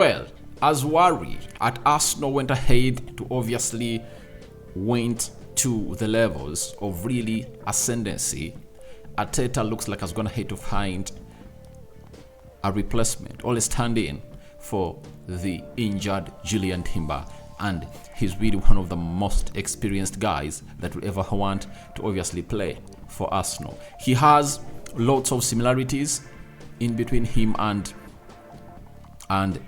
Well, as worry at Arsenal went ahead to obviously went to the levels of really ascendancy, Arteta looks like has gone ahead to find a replacement or a stand-in for the injured Julian Timber, and he's really one of the most experienced guys that will ever want to obviously play for Arsenal. He has lots of similarities in between him and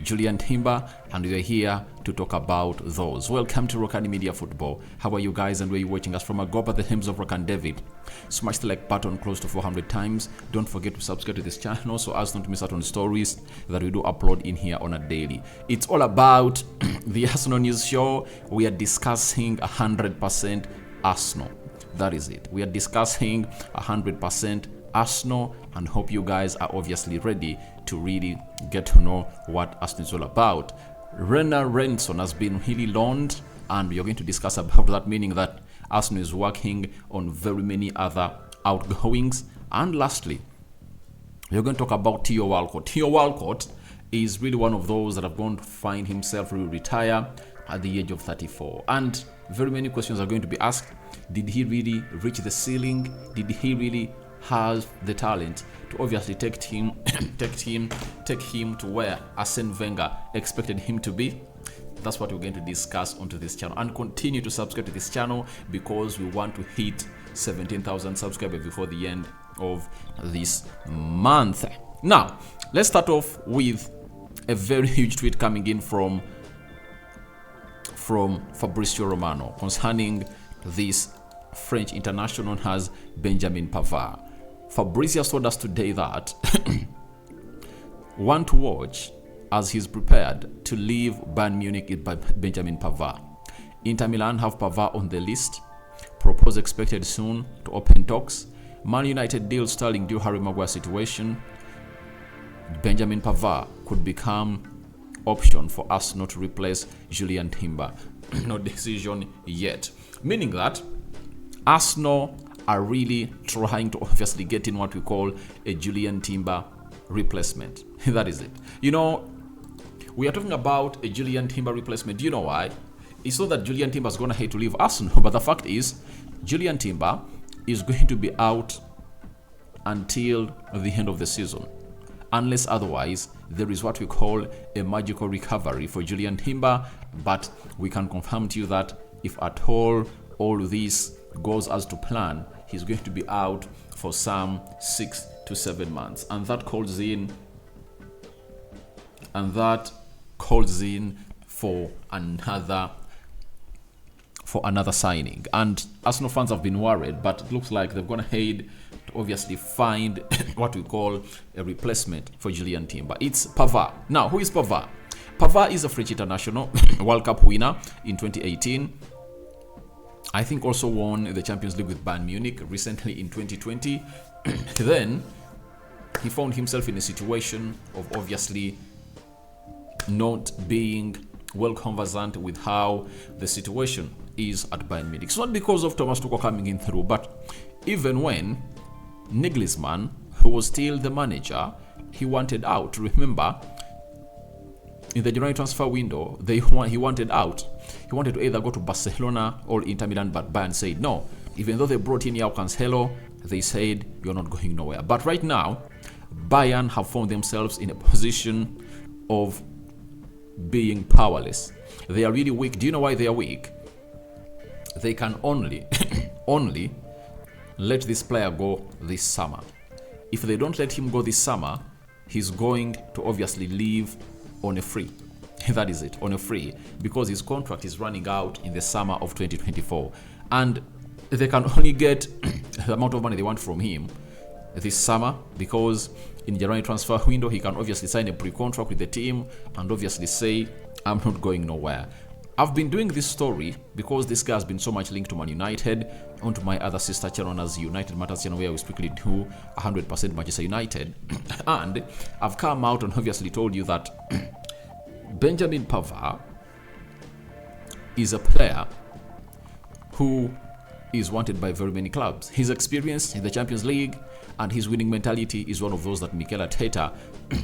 Julian Timber, and we're here to talk about those. Welcome to Rokani Media Football. How are you guys, and where are you watching us from? I go by the names of Rokani David. Smash the like button close to 400 times. Don't forget to subscribe to this channel so as not to miss out on stories that we do upload in here on a daily. It's all about the Arsenal News Show. We are discussing 100% Arsenal. That is it. We are discussing 100% Arsenal, and hope you guys are obviously ready to really get to know what Arsenal is all about. Runarsson has been really loaned, and we are going to discuss about that, meaning that Arsenal is working on very many other outgoings. And lastly, we're going to talk about Theo Walcott. Theo Walcott is really one of those that are going to find himself really retire at the age of 34, and very many questions are going to be asked. Did he really reach the ceiling? Did he really has the talent to obviously take him to where Arsene Wenger expected him to be? That's what we're going to discuss onto this channel, and continue to subscribe to this channel because we want to hit 17,000 subscribers before the end of this month. Now, let's start off with a very huge tweet coming in from Fabrizio Romano concerning this French international known as Benjamin Pavard. Fabrizio told us today that one to watch as he's prepared to leave Bayern Munich is by Benjamin Pavard. Inter Milan have Pavard on the list. Proposal expected soon to open talks. Man United deal Sterling due Harry Maguire situation. Benjamin Pavard could become option for Arsenal to replace Julian Timber. No decision yet. Meaning that Arsenal are really trying to obviously get in what we call a Julian Timber replacement. That is it. You know, we are talking about a Julian Timber replacement. Do you know why? It's not that Julian Timber is going to hate to leave Arsenal, but the fact is Julian Timber is going to be out until the end of the season. Unless otherwise, there is what we call a magical recovery for Julian Timber, but we can confirm to you that if at all this goes as to plan, he's going to be out for some 6 to 7 months, and that calls in for another signing. And Arsenal fans have been worried, but it looks like they've gone ahead to obviously find what we call a replacement for Julian Timber. It's Pavard. Now, who is Pavard? Pavard is a French international, World Cup winner in 2018. I think also won the Champions League with Bayern Munich recently in 2020. Then he found himself in a situation of obviously not being well conversant with how the situation is at Bayern Munich. It's not because of Thomas Tuchel coming in through, but even when Nagelsmann, who was still the manager, he wanted out. Remember, in the January transfer window, he wanted out. He wanted to either go to Barcelona or Inter Milan, but Bayern said no. Even though they brought in Joao Cancelo, they said you're not going nowhere. But right now, Bayern have found themselves in a position of being powerless. They are really weak. Do you know why they are weak? They can only let this player go this summer. If they don't let him go this summer, he's going to obviously leave on a free. That is it, on a free, because his contract is running out in the summer of 2024, and they can only get the amount of money they want from him this summer, because in January transfer window he can obviously sign a pre-contract with the team and obviously say, I'm not going nowhere. I've been doing this story because this guy has been so much linked to Man United, onto my other sister channel as United Matters channel, where we strictly do 100% Manchester United. And I've come out and obviously told you that Benjamin Pavard is a player who is wanted by very many clubs. His experience in the Champions League and his winning mentality is one of those that Mikel Arteta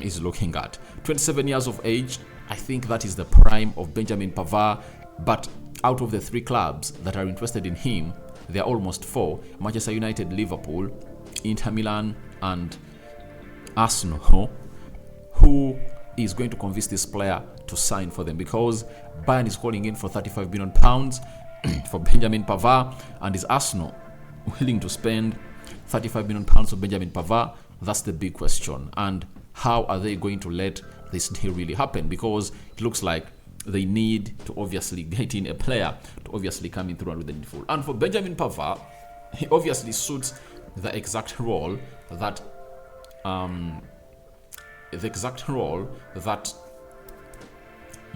is looking at. 27 years of age, I think that is the prime of Benjamin Pavard. But out of the 3 clubs that are interested in him, there are almost 4: Manchester United, Liverpool, Inter Milan, and Arsenal. Who is going to convince this player to sign for them? Because Bayern is calling in for £35 million for Benjamin Pavard, and is Arsenal willing to spend £35 million for Benjamin Pavard? That's the big question. And how are they going to let this deal really happen? Because it looks like they need to obviously get in a player to obviously come in through and with the needful. And for Benjamin Pavard, he obviously suits the exact role that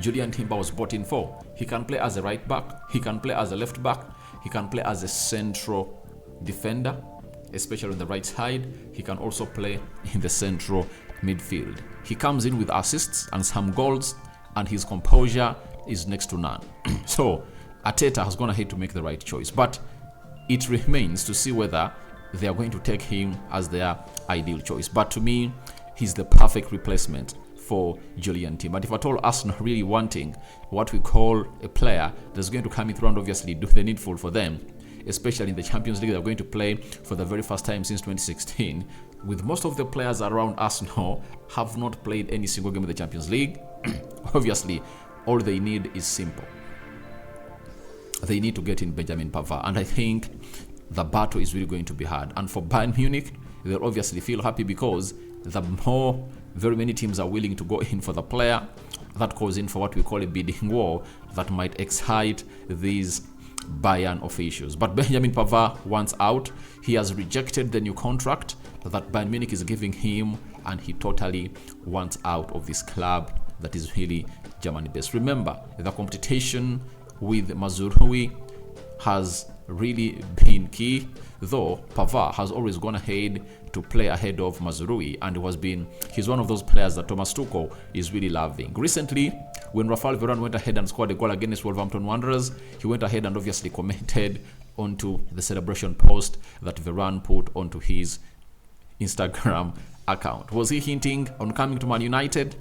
Julian Timber was brought in for. He can play as a right back, he can play as a left back, he can play as a central defender, especially on the right side. He can also play in the central midfield. He comes in with assists and some goals, and his composure is next to none. So Arteta has gone ahead to make the right choice, but it remains to see whether they are going to take him as their ideal choice. But to me, he's the perfect replacement for Julian Timber. But if at all Arsenal really wanting what we call a player that's going to come in through and obviously do the needful for them, especially in the Champions League, they're going to play for the very first time since 2016, with most of the players around Arsenal have not played any single game in the Champions League. Obviously, all they need is simple. They need to get in Benjamin Pavard, and I think the battle is really going to be hard. And for Bayern Munich, they'll obviously feel happy because the more very many teams are willing to go in for the player, that goes in for what we call a bidding war that might excite these Bayern officials. But Benjamin Pavard wants out. He has rejected the new contract that Bayern Munich is giving him, and he totally wants out of this club that is really Germany based. Remember, the competition with Mazraoui has really been key, though Pavard has always gone ahead to play ahead of Mazraoui, and he's one of those players that Thomas Tuchel is really loving. Recently, when Rafael Varane went ahead and scored a goal against Wolverhampton Wanderers, he went ahead and obviously commented onto the celebration post that Varane put onto his Instagram account. Was he hinting on coming to Man United?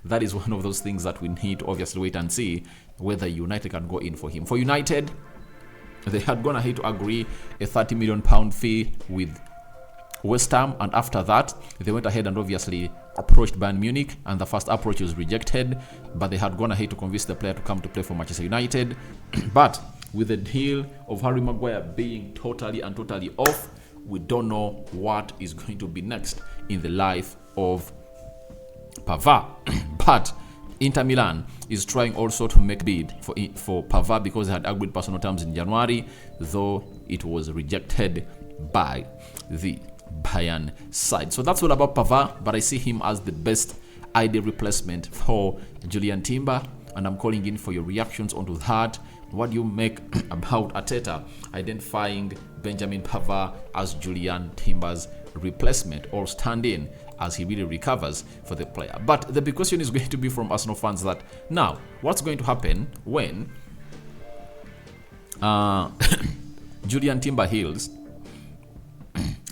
That is one of those things that we need to obviously wait and see whether United can go in for him. For United, they had gone ahead to agree a £30 million fee with West Ham, and after that, they went ahead and obviously approached Bayern Munich, and the first approach was rejected, but they had gone ahead to convince the player to come to play for Manchester United. But with the deal of Harry Maguire being totally off, we don't know what is going to be next in the life of Pavard. But Inter Milan is trying also to make bid for Pavard because they had agreed personal terms in January, though it was rejected by the Bayern side. So that's all about Pavard, but I see him as the best ideal replacement for Julian Timber, and I'm calling in for your reactions onto that. What do you make about Arteta identifying Benjamin Pavard as Julian Timber's replacement or stand-in as he really recovers for the player? But the big question is going to be from Arsenal fans that now, what's going to happen when Julian Timber heals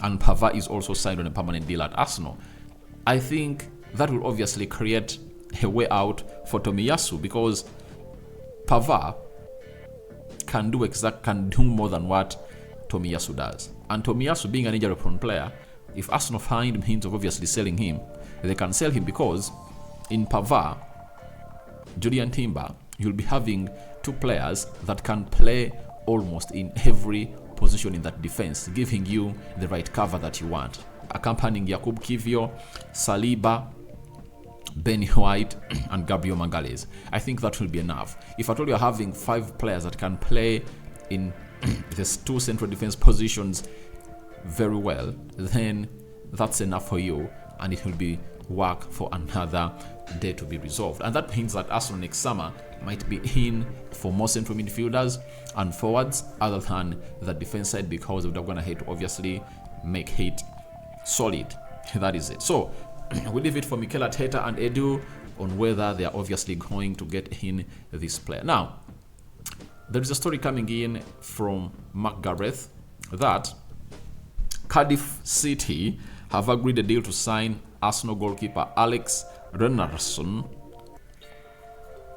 and Pavard is also signed on a permanent deal at Arsenal? I think that will obviously create a way out for Tomiyasu, because Pavard can do more than what Tomiyasu does. And Tomiyasu, being an injury-prone player, if Arsenal find means of obviously selling him, they can sell him, because in Pavard, Julian Timber, you'll be having two players that can play almost in every position in that defense, giving you the right cover that you want, accompanying Jakub Kivio, Saliba, Ben White, and Gabriel Magalhaes. I think that will be enough. If at all you're having 5 players that can play in the 2 central defense positions very well, then that's enough for you, and it will be work for another day to be resolved. And that means that Arsenal next summer might be in for more central midfielders and forwards other than the defense side, because they're going to have to obviously make it solid. That is it. So we leave it for Mikel Arteta and Edu on whether they are obviously going to get in this player. Now, there is a story coming in from Mark Gareth that Cardiff City have agreed a deal to sign Arsenal goalkeeper Alex Runarsson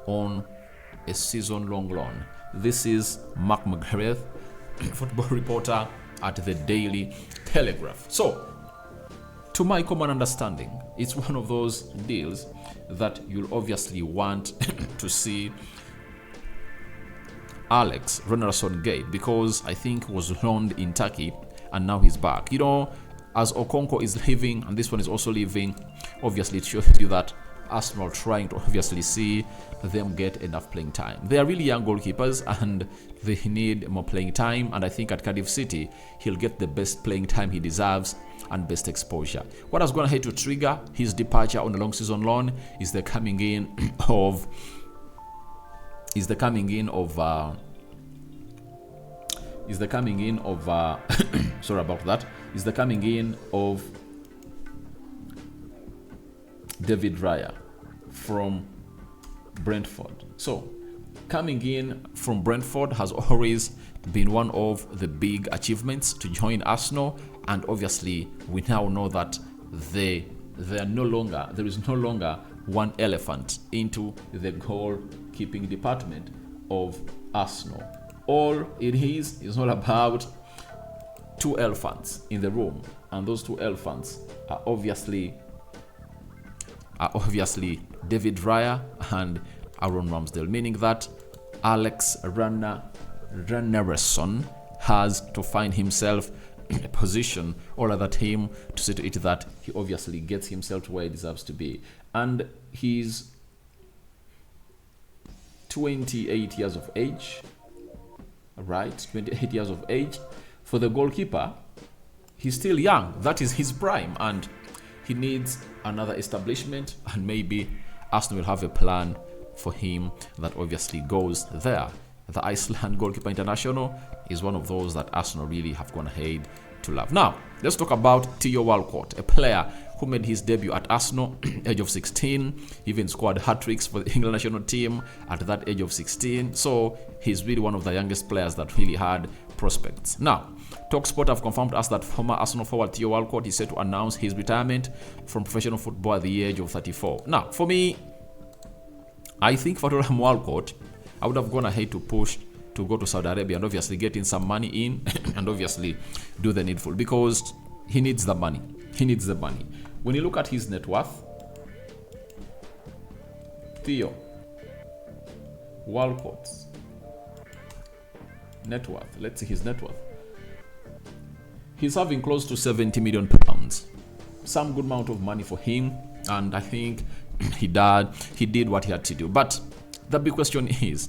on a season-long loan. This is Mark McGrath, football reporter at the Daily Telegraph. So, to my common understanding, it's one of those deals that you'll obviously want to see Alex Runarsson get, because I think he was loaned in Turkey and now he's back. You know, as Okonkwo is leaving and this one is also leaving, obviously it shows you that Arsenal trying to obviously see them get enough playing time. They are really young goalkeepers and they need more playing time, and I think at Cardiff City he'll get the best playing time he deserves and best exposure. What has gone ahead to trigger his departure on a long season loan is the coming in of sorry about that. Is the coming in of David Raya from Brentford. So, coming in from Brentford has always been one of the big achievements to join Arsenal, and obviously we now know that there is no longer one elephant into the goalkeeping department of Arsenal. All it is all about two elephants in the room, and those two elephants are obviously David Raya and Aaron Ramsdale, meaning that Alex Runarsson has to find himself a position or other team to see to it that he obviously gets himself to where he deserves to be. And he's 28 years of age, right? 28 years of age. For the goalkeeper, he's still young. That is his prime, and he needs another establishment, and maybe Arsenal will have a plan for him that obviously goes there. The Iceland goalkeeper international is one of those that Arsenal really have gone ahead to love. Now, let's talk about Theo Walcott, a player who made his debut at Arsenal age of 16, even scored hat-tricks for the England national team at that age of 16. So he's really one of the youngest players that really had prospects. Now, TalkSport have confirmed to us that former Arsenal forward Theo Walcott is set to announce his retirement from professional football at the age of 34. Now, for me, I think for Theo Walcott, I would have gone ahead to push to go to Saudi Arabia and obviously get in some money in and obviously do the needful, because he needs the money. He needs the money. When you look at his net worth, Theo Walcott's net worth, let's see his net worth. He's having close to 70 million pounds. Some good amount of money for him, and I think he did what he had to do. But the big question is,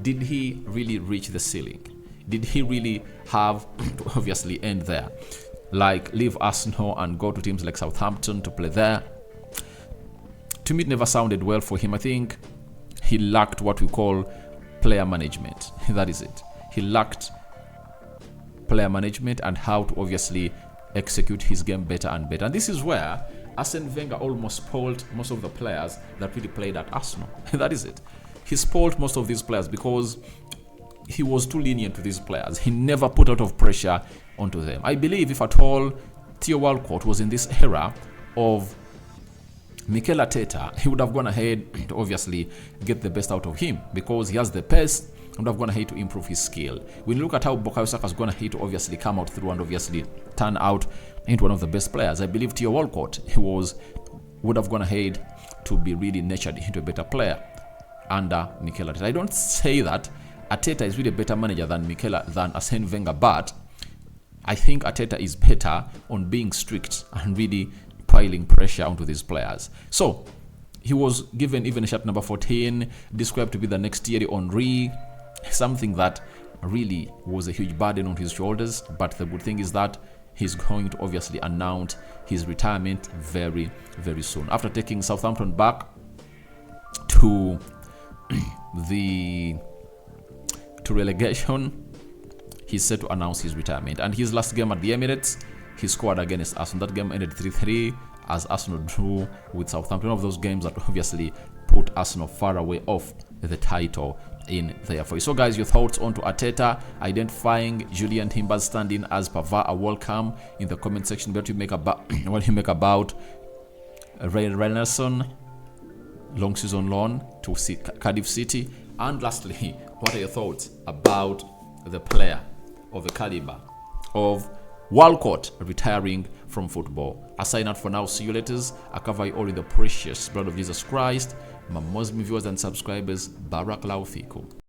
did he really reach the ceiling? Did he really have to obviously end there? Like leave Arsenal and go to teams like Southampton to play there? To me, it never sounded well for him. I think he lacked what we call player management. That is it. He lacked player management and how to obviously execute his game better and better. And this is where Arsene Wenger almost spoiled most of the players that really played at Arsenal. That is it. He spoiled most of these players because he was too lenient to these players. He never put a lot of pressure onto them. I believe if at all Theo Walcott was in this era of Mikel Arteta, he would have gone ahead to obviously get the best out of him because he has the pace and would have gone ahead to improve his skill. When you look at how Bukayo Saka has gone ahead to obviously come out through and obviously turn out into one of the best players, I believe Theo Walcott would have gone ahead to be really nurtured into a better player under Mikel Arteta. I don't say that Arteta is really a better manager than Arsene Wenger, but I think Arteta is better on being strict and really piling pressure onto these players. So he was given even a shirt number 14, described to be the next Thierry Henry, something that really was a huge burden on his shoulders. But the good thing is that he's going to obviously announce his retirement very, very soon. After taking Southampton back to relegation, he's set to announce his retirement. And his last game at the Emirates, he scored against Arsenal. That game ended 3-3 as Arsenal drew with Southampton. One of those games that obviously put Arsenal far away off the title in the FA. So guys, your thoughts on to Arteta identifying Julian Timber's stand-in as Pavard are welcome in the comment section. What you make about Runarsson long season loan to Cardiff City? And lastly, what are your thoughts about the player of the caliber of Walcott retiring from football? I sign out for now. See you later. I cover you all in the precious blood of Jesus Christ. My Muslim viewers and subscribers, Barakallahu Fikum.